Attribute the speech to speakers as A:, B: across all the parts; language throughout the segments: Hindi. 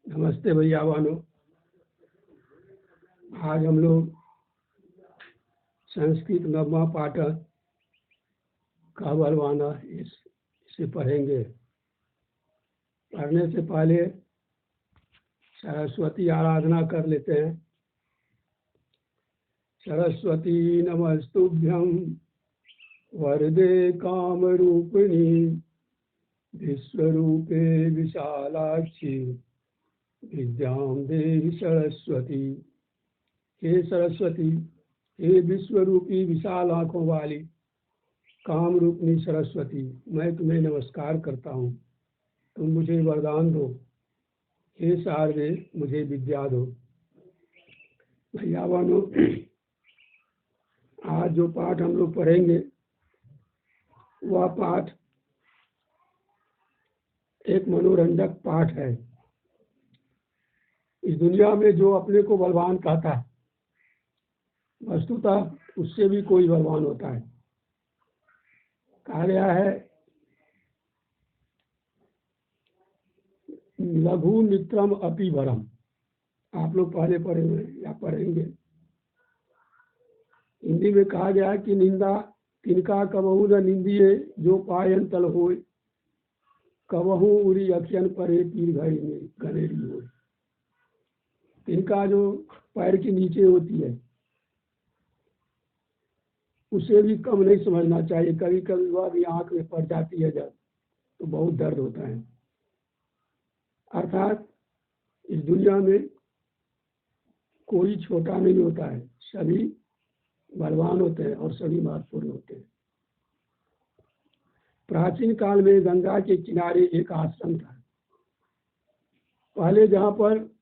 A: नमस्ते भैया वालों। आज हम लोग संस्कृत नवमा पाठक का बलवाना इसे पढ़ेंगे। पढ़ने से पहले सरस्वती आराधना कर लेते हैं। सरस्वती नमस्तुभ्यं वरदे कामरूपिणी विश्वरूपे विशालाक्षी विद्यां देहि सरस्वती। हे सरस्वती, हे विश्वरूपी विशाल आँखों वाली काम रूपनी सरस्वती, मैं तुम्हें नमस्कार करता हूँ। तुम मुझे वरदान दो। हे शारदे, मुझे विद्या दो। भैया बहनों, आज जो पाठ हम लोग पढ़ेंगे वह पाठ एक मनोरंजक पाठ है। इस दुनिया में जो अपने को बलवान कहता है, वस्तुतः उससे भी कोई बलवान होता है। कहा गया है, लघु मित्रम अपि वरम। आप लोग पहले पढ़े हुए या पढ़ेंगे। हिंदी में कहा गया है कि निंदा तिनका कबहू न निंदिए, जो पायन तल होय, कबहू उरी अखियन परे पीर घड़ी में घनेरी हो। तिनका जो पैर के नीचे होती है उसे भी कम नहीं समझना चाहिए। कभी कभी वह भी आंख में पड़ जाती है जब, तो बहुत दर्द होता है। अर्थात इस दुनिया में कोई छोटा नहीं होता है, सभी बलवान होते हैं और सभी महत्वपूर्ण होते हैं। प्राचीन काल में गंगा के किनारे एक आश्रम था। पहले जहाँ पर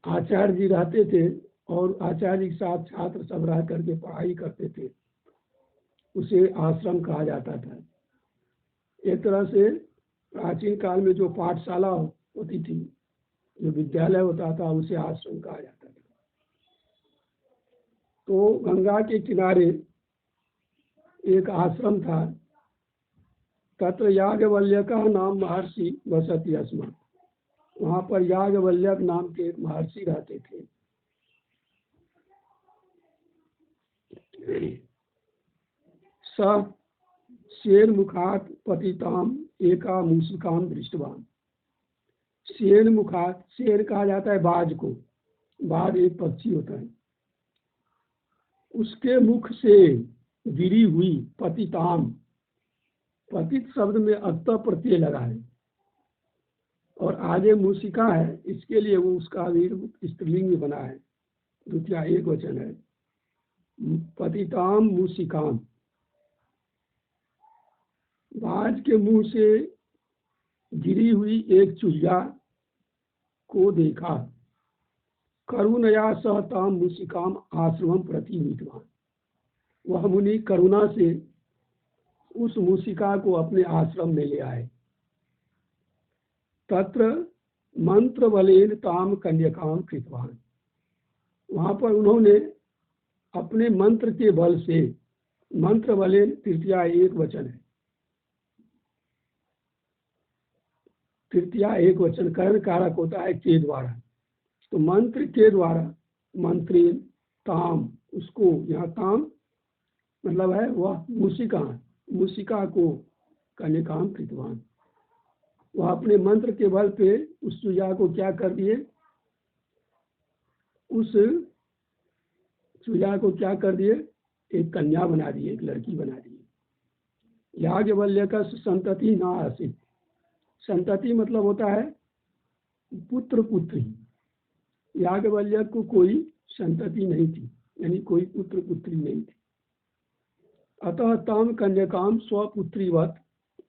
A: आचार्य जी रहते थे और आचार्य जी के साथ छात्र सब रह करके पढ़ाई करते थे, उसे आश्रम कहा जाता था। एक तरह से प्राचीन काल में जो पाठशाला होती थी, जो विद्यालय होता था, उसे आश्रम कहा जाता था। तो गंगा के किनारे एक आश्रम था। तत्र याज्ञवल्क्य नाम महर्षि वसति अस्म। वहाँ पर याज्ञवल्क्य नाम के एक महर्षि रहते थे। स शेर मुखात पतिताम एका मूषिकाम दृष्टवान। शेर मुखात, शेर कहा जाता है बाज को। बाज एक पक्षी होता है। उसके मुख से गिरी हुई पतिताम, पतित शब्द में अत प्रत्यय लगा है और आगे मूषिका है, इसके लिए वो उसका स्त्रीलिंग में बना है, द्वितीया एक वचन है। पतिताम मूषिकाम, बाज के मुंह से गिरी हुई एक चूहिया को देखा। करुणया सहताम मूषिकाम आश्रमम प्रति नीतवान। वह मुनि करुणा से उस मूषिका को अपने आश्रम में ले आए। तत्र मंत्र बलेन ताम कन्यकाम कृतवान। वहां पर उन्होंने अपने मंत्र के बल से, मंत्र बलेन तृतीया एक वचन है, तृतीया एक वचन कर्ण कारक होता है के द्वारा। तो मंत्र के द्वारा, मंत्रेन ताम, उसको, यहाँ ताम मतलब है वह मूषिका, मूषिका को कन्यकाम कृतवान। वह अपने मंत्र के बल पे उस चूहिया को क्या कर दिए, उस चूहिया को क्या कर दिए, एक कन्या बना दिए, एक लड़की बना दी। याज्ञवल्क्य का संतति ना आसित। संतति मतलब होता है पुत्र पुत्री। याज्ञवल्क्य को कोई संतति नहीं थी, यानी कोई पुत्र पुत्री नहीं थी। अतः ताम कन्यकाम स्वपुत्रीवत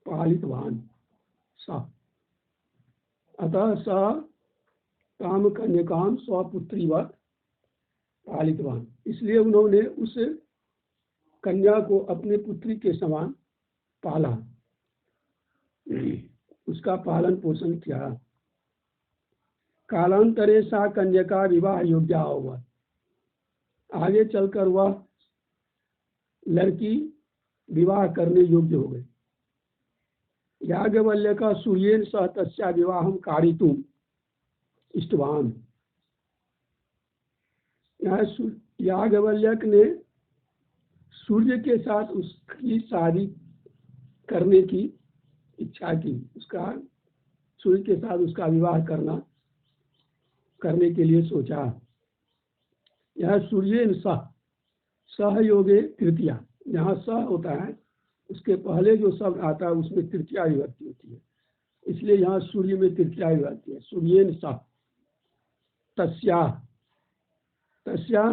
A: पालितवान सा। अतः स ताम कन्यकाम स्वपुत्रीवत पालितवान, इसलिए उन्होंने उस कन्या को अपने पुत्री के समान पाला, उसका पालन पोषण किया। कालांतरे सा कन्यका विवाह योग्या हुआ। आगे चलकर वह लड़की विवाह करने योग्य हो गई। याज्ञवल्क्य का सूर्येन सह तस्या विवाहम कारितुम इष्टवान। यहाँ याज्ञवल्क्य ने सूर्य के साथ उसकी शादी करने की इच्छा की, उसका सूर्य के साथ उसका विवाह करने के लिए सोचा। यह सूर्येन सह, सहयोगे तृतीया, जहाँ सह होता है उसके पहले जो शब्द आता है उसमें तृतीया विभक्ति होती है, इसलिए यहाँ सूर्य में तृतीया विभक्ति है। सूर्येन सह तस्या, तस्या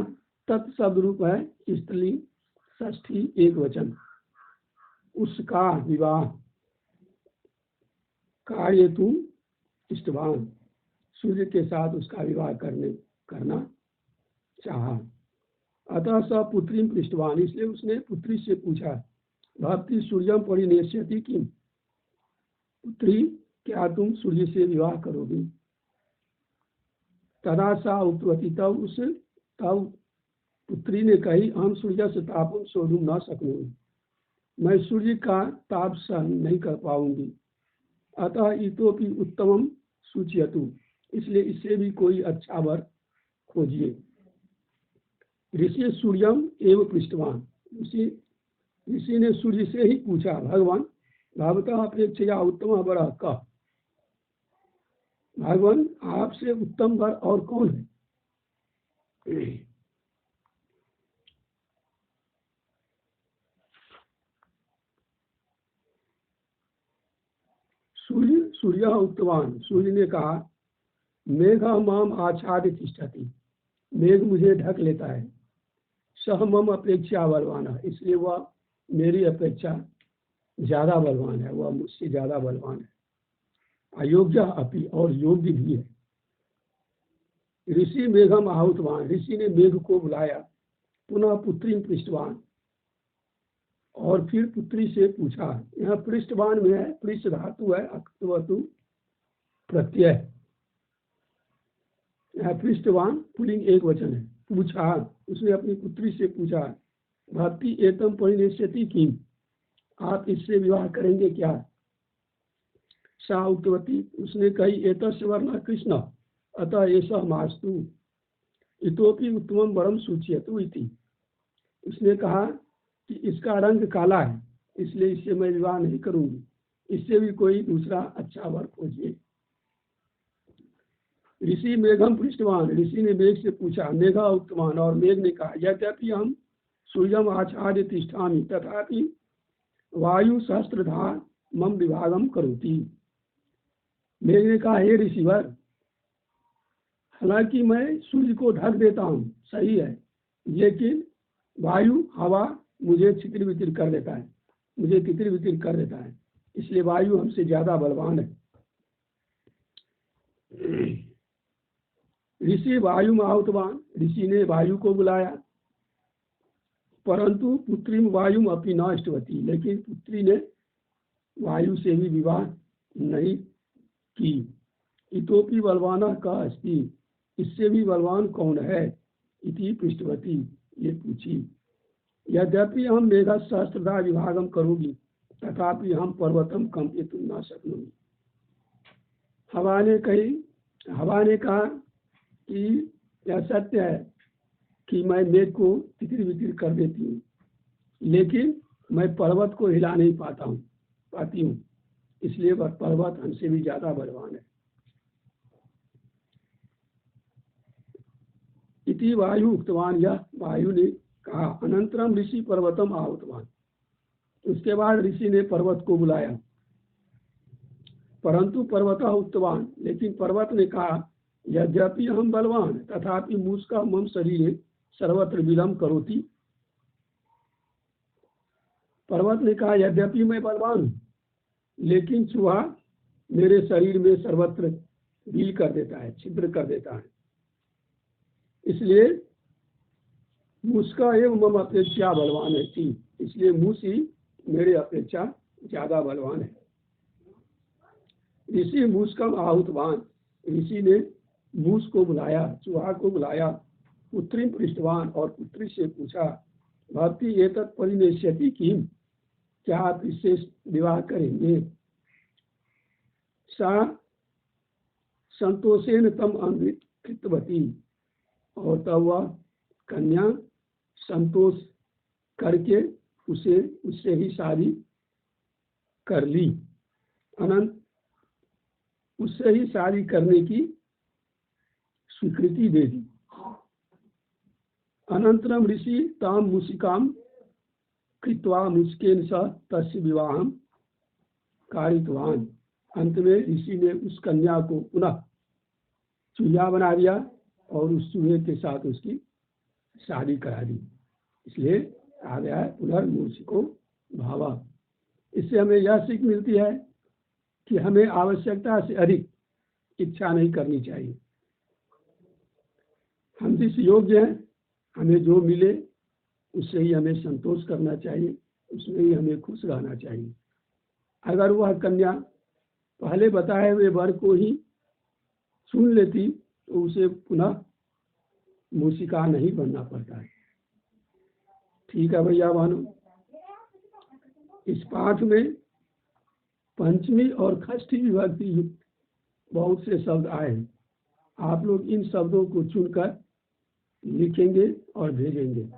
A: तत्शब्द रूप है स्त्रीलिंग षष्ठी एक वचन। उसका विवाह, कार्य तुम इष्टवान, सूर्य के साथ उसका विवाह करना चाहा। अतः स पुत्री पृष्ठवान, इसलिए उसने पुत्री से पूछा, भक्ति सूर्यम परिनेष्यति किम, पुत्री क्या तुम सूर्य से विवाह करोगी। तदा सा उक्तवती, तब पुत्री ने कही, हम सूर्य से तापम सोधुम न सकूंगी, मैं सूर्य का ताप सहन नहीं कर पाऊंगी। अतः इतोपि उत्तमम सूचयतु, इसलिए इससे भी कोई अच्छा वर खोजिए। ऋषि सूर्यम एवं पृष्ठवान, ऋषि ने सूर्य से ही पूछा, भगवान भगवतः अपेक्षया उत्तम वर कह, भगवान आपसे उत्तम वर और कौन है। सूर्य उत्तवान, सूर्य ने कहा, मेघ माम आच्छाद्य तिष्ठति, मेघ मुझे ढक लेता है। सह मम अपेक्षा बलवान है, इसलिए वह मेरी अपेक्षा ज्यादा बलवान है, वह मुझसे ज्यादा बलवान है। अयोग्य अपि, और योग्य भी है। ऋषि मेघम आहुतवान, ऋषि ने मेघ को बुलाया। पुनः पुत्री पृष्ठवान, और फिर पुत्री से पूछा। यहाँ पृष्ठवान में है, पृष्ठ धातु है, अक्तवतु प्रत्यय। यहाँ पृष्ठवान पुल्लिंग एक वचन है। पूछा, उसने अपनी पुत्री से पूछा, भक्ति एतम परिनेष्यति किम, आप इससे विवाह करेंगे क्या। सा उक्तवती, उसने कही, एतस्य वर्ण कृष्ण अतः ऐसा मास्तु इतोपि उत्तमम वरम सूचयतु इति, उसने कहा कि इसका रंग काला है, इसलिए इससे मैं विवाह नहीं करूंगी, इससे भी कोई दूसरा अच्छा वर खोजिए। ऋषि मेघम पृष्ठवान, ऋषि ने मेघ से पूछा। मेघा उत्तमान, और मेघ ने कहा, यद्यपि हम सूर्यम आचार्य तिष्ठामि तथापि वायु सहस्त्रधा मम विभागम करोति। मेघ ने कहा, हे ऋषिवर, हालांकि मैं सूर्य को ढक देता हूँ, सही है, लेकिन वायु हवा मुझे छितिर वितिर कर देता है, मुझे तितिर वितिर कर देता है, इसलिए वायु हमसे ज्यादा बलवान है। ऋषि वायु आहुतवान, ऋषि ने वायु को बुलाया। परंतु पुत्री वायु अपनी न इष्टवती, लेकिन पुत्री ने वायु से भी विवाह नहीं की। इतोपि बलवाना का अस्ति, इससे भी बलवान कौन है। इति पृष्ठवती, ये पूछी। यद्यपि हम मेघा सहस्त्रधा विभागम करोगी तथापि हम पर्वतम कंपितुम न शक्नोमि। हवा ने कहा कि यह सत्य है कि मैं मेघ को तितिर बितिर कर देती हूँ, लेकिन मैं पर्वत को हिला नहीं पाती हूँ, इसलिए वह पर्वत हमसे भी ज्यादा बलवान है। इति वायु उक्तवान, यह वायु ने कहा। अनंतरम ऋषि पर्वतम आहुतवान, उसके बाद ऋषि ने पर्वत को बुलाया। परंतु पर्वतः उक्तवान, लेकिन पर्वत ने कहा, यद्यपि हम बलवान तथापि मूषका मम शरीरे सर्वत्र विलम्ब करोति। पर्वत ने कहा, यद्यपि मैं बलवान हूँ, लेकिन चूहा मेरे शरीर में सर्वत्र विल कर देता है, छिद्र कर देता है, इसलिए मूषका एवं मम अपेक्षा बलवान है थी, इसलिए मूस ही मेरे अपेक्षा ज्यादा बलवान है। ऋषि मूषकम आहुतवान, ऋषि ने मूस को बुलाया, चूहा को बुलाया। पुत्री पृष्ठवान, और पुत्री से पूछा, भक्ति एतत् परिनेष्यति किम, क्या आप इससे विवाह करेंगे। संतोषेन तम अन्वितवती, और तब वह कन्या संतोष करके उससे ही शादी कर ली। अनंत उससे ही शादी करने की स्वीकृति दे दी। अनंतरम ऋषि ताम मूषिकाम कृत्वा मुस्केन सह तस्य विवाहम कारितवान। अंत में ऋषि ने उस कन्या को पुनः चूल्हा बना दिया और उस चूल्हे के साथ उसकी शादी करा दी। इसलिए कहा गया है पुनर्मूषिको भावा। इससे हमें यह सीख मिलती है कि हमें आवश्यकता से अधिक इच्छा नहीं करनी चाहिए। हम जिस योग्य हैं, हमें जो मिले उससे ही हमें संतोष करना चाहिए, उसमें ही हमें खुश रहना चाहिए। अगर वह कन्या पहले बताए हुए वर को ही चुन लेती तो उसे पुनः मूषिका नहीं बनना पड़ता है। ठीक है भैया बहनों, इस पाठ में पंचमी और षष्ठी विभक्ति युक्त बहुत से शब्द आए हैं। आप लोग इन शब्दों को चुनकर लिखेंगे और भेजेंगे।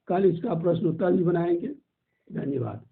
A: कल इसका प्रश्नोत्तर भी बनाएंगे। धन्यवाद।